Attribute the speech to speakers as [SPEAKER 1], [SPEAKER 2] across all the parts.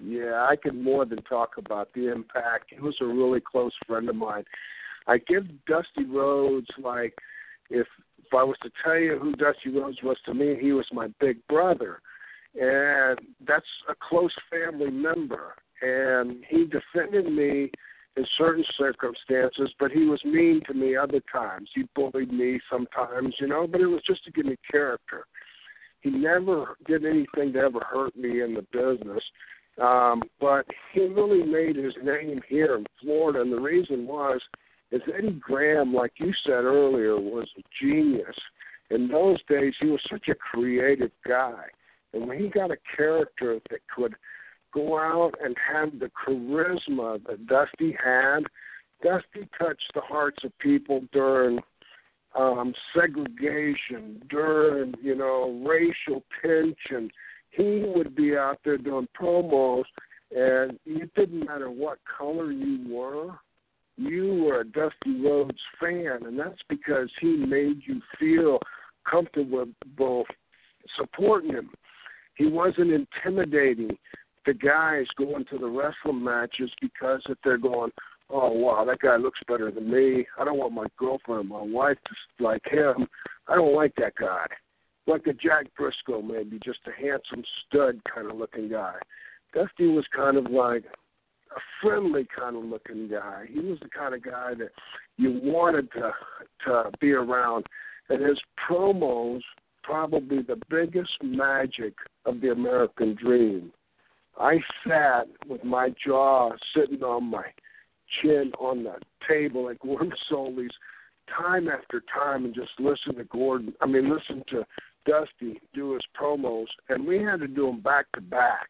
[SPEAKER 1] Yeah, I can more than talk about the impact. He was a really close friend of mine. I give Dusty Rhodes, like, if I was to tell you who Dusty Rhodes was to me, he was my big brother. And that's a close family member. And he defended me in certain circumstances, but he was mean to me other times. He bullied me sometimes, but it was just to give me character. He never did anything to ever hurt me in the business. But he really made his name here in Florida, and the reason is Eddie Graham, like you said earlier, was a genius. In those days, he was such a creative guy. And when he got a character that could go out and have the charisma that Dusty had, Dusty touched the hearts of people during segregation, during, racial tension. He would be out there doing promos, and it didn't matter what color you were a Dusty Rhodes fan, and that's because he made you feel comfortable supporting him. He wasn't intimidating the guys going to the wrestling matches because if they're going, oh, wow, that guy looks better than me. I don't want my girlfriend or my wife to like him. I don't like that guy. Like a Jack Briscoe, maybe, just a handsome stud kind of looking guy. Dusty was kind of like a friendly kind of looking guy. He was the kind of guy that you wanted to be around. And his promos, probably the biggest magic of the American dream. I sat with my jaw sitting on my chin on the table like Gordon Soley's time after time and just listen to Dusty do his promos, and we had to do them back to back.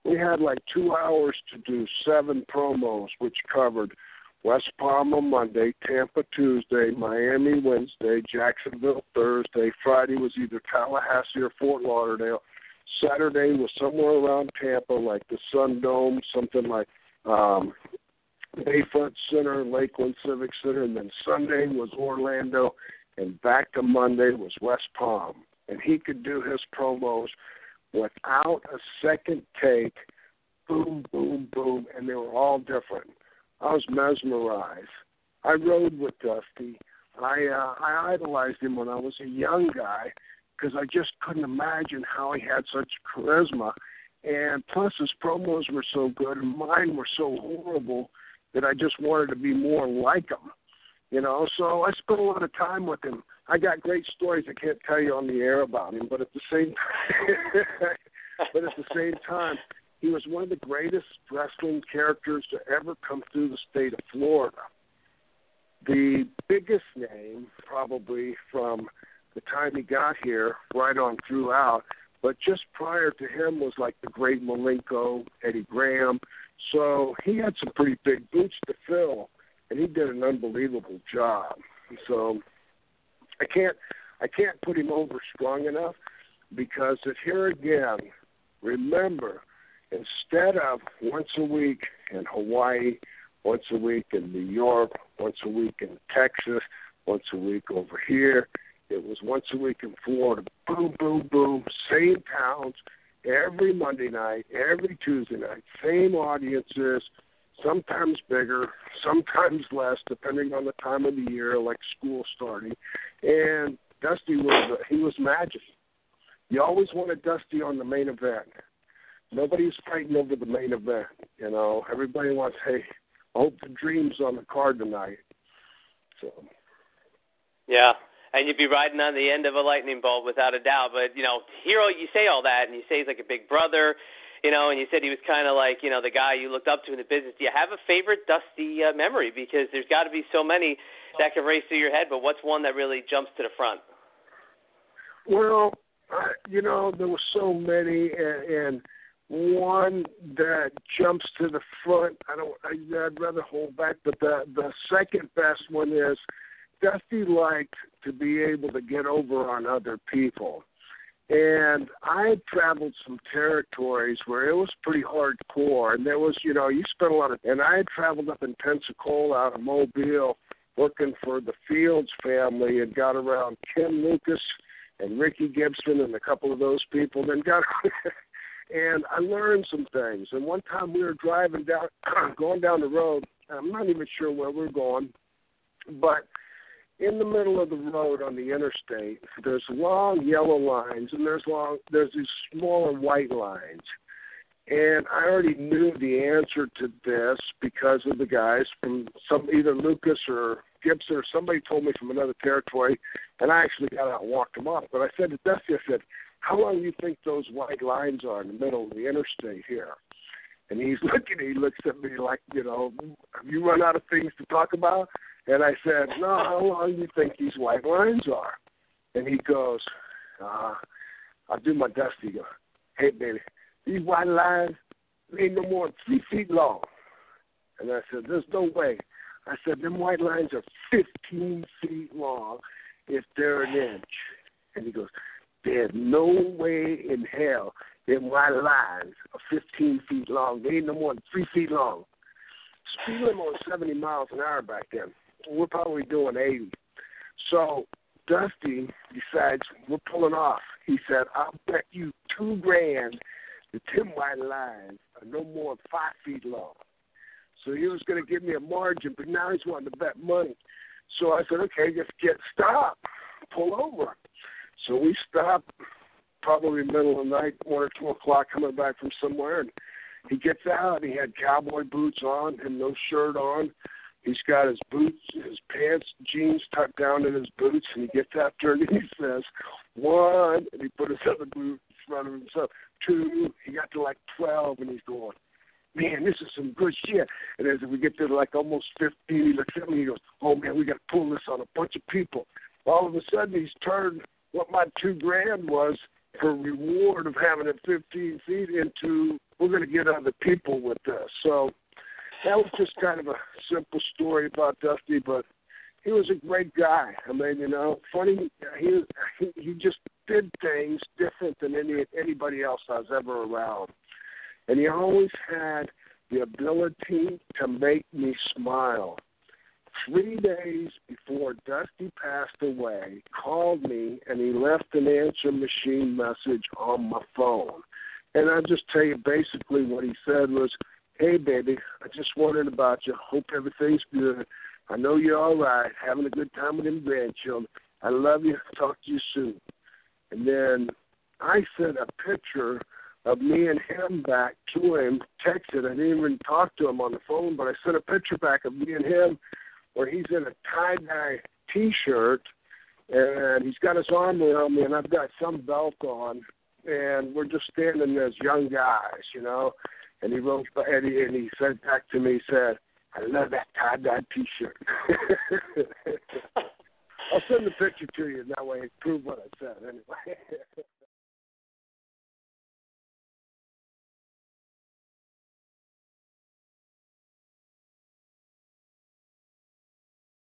[SPEAKER 1] We had like 2 hours to do 7 promos, which covered West Palm on Monday, Tampa Tuesday, Miami Wednesday, Jacksonville Thursday. Friday was either Tallahassee or Fort Lauderdale. Saturday was somewhere around Tampa, like the Sun Dome, something like Bayfront Center, Lakeland Civic Center, and then Sunday was Orlando, and back to Monday was West Palm. And he could do his promos without a second take, boom, boom, boom, and they were all different. I was mesmerized. I rode with Dusty. I idolized him when I was a young guy because I just couldn't imagine how he had such charisma. And plus his promos were so good and mine were so horrible that I just wanted to be more like him. So I spent a lot of time with him. I got great stories I can't tell you on the air about him, but at the same time, he was one of the greatest wrestling characters to ever come through the state of Florida. The biggest name, probably from the time he got here, right on throughout, but just prior to him was like the great Malenko, Eddie Graham. So he had some pretty big boots to fill, and he did an unbelievable job. So I can't put him over strong enough because here again, remember, instead of once a week in Hawaii, once a week in New York, once a week in Texas, once a week over here, it was once a week in Florida. Boom, boom, boom, same towns, every Monday night, every Tuesday night, same audiences, sometimes bigger, sometimes less, depending on the time of the year, like school starting. And Dusty was magic. You always wanted Dusty on the main event. Nobody's fighting over the main event, Everybody wants, hey, I hope the dream's on the card tonight. So. Yeah,
[SPEAKER 2] and you'd be riding on the end of a lightning bolt without a doubt. But, Hero, you say all that, and you say he's like a big brother, and you said he was kind of like, the guy you looked up to in the business. Do you have a favorite Dusty memory? Because there's got to be so many that can race through your head, but what's one that really jumps to the front?
[SPEAKER 1] Well, there were so many, and one that jumps to the front, I'd rather hold back, but the second best one is Dusty liked to be able to get over on other people. And I had traveled some territories where it was pretty hardcore, and there was, you spent a lot of, and I had traveled up in Pensacola out of Mobile working for the Fields family and got around Ken Lucas and Ricky Gibson and a couple of those people, then got And I learned some things. And one time we were driving down, going down the road. I'm not even sure where we're going, but in the middle of the road on the interstate, there's long yellow lines, and there's these smaller white lines. And I already knew the answer to this because of the guys from either Lucas or Gibson or somebody told me from another territory, and I actually got out and walked them off. But I said to Dusty, I said, how long do you think those white lines are in the middle of the interstate here? And he looks at me like, have you run out of things to talk about? And I said, no, how long do you think these white lines are? And he goes, I'll do my Dusty. He goes, hey, baby, these white lines ain't no more than 3 feet long. And I said, there's no way. I said, them white lines are 15 feet long if they're an inch. And he goes, there's no way in hell them white lines are 15 feet long. They ain't no more than 3 feet long. Speed limit was 70 miles an hour back then. We're probably doing 80. So Dusty decides we're pulling off. He said, I'll bet you $2,000 that them white lines are no more than 5 feet long. So he was going to give me a margin, but now he's wanting to bet money. So I said, okay, just stop, pull over. So we stopped probably in the middle of the night, 1 or 2 o'clock, coming back from somewhere, and he gets out. He had cowboy boots on and no shirt on. He's got his boots, his pants, jeans tucked down in his boots, and he gets after it, and he says, 1, and he put his other boot in front of himself. 2, he got to like 12, and he's going, man, this is some good shit. And as we get to like almost 15, he looks at me and he goes, oh, man, we got to pull this on a bunch of people. All of a sudden, he's turned what my $2,000 was for reward of having it 15 feet into we're going to get other people with this. So that was just kind of a simple story about Dusty, but he was a great guy. I mean, funny. He just did things different than anybody else I was ever around. And he always had the ability to make me smile. 3 days before Dusty passed away, called me, and he left an answer machine message on my phone. And I'll just tell you basically what he said was, hey, baby, I just wondered about you. Hope everything's good. I know you're all right, having a good time with them grandchildren. I love you. Talk to you soon. And then I sent a picture of me and him back to him, texted. I didn't even talk to him on the phone, but I sent a picture back of me and him where he's in a tie-dye T-shirt, and he's got his arm around me, and I've got some belt on, and we're just standing as young guys, And he wrote, and he said back to me, he said, I love that tie-dye T-shirt. I'll send the picture to you, and that way prove what I said anyway.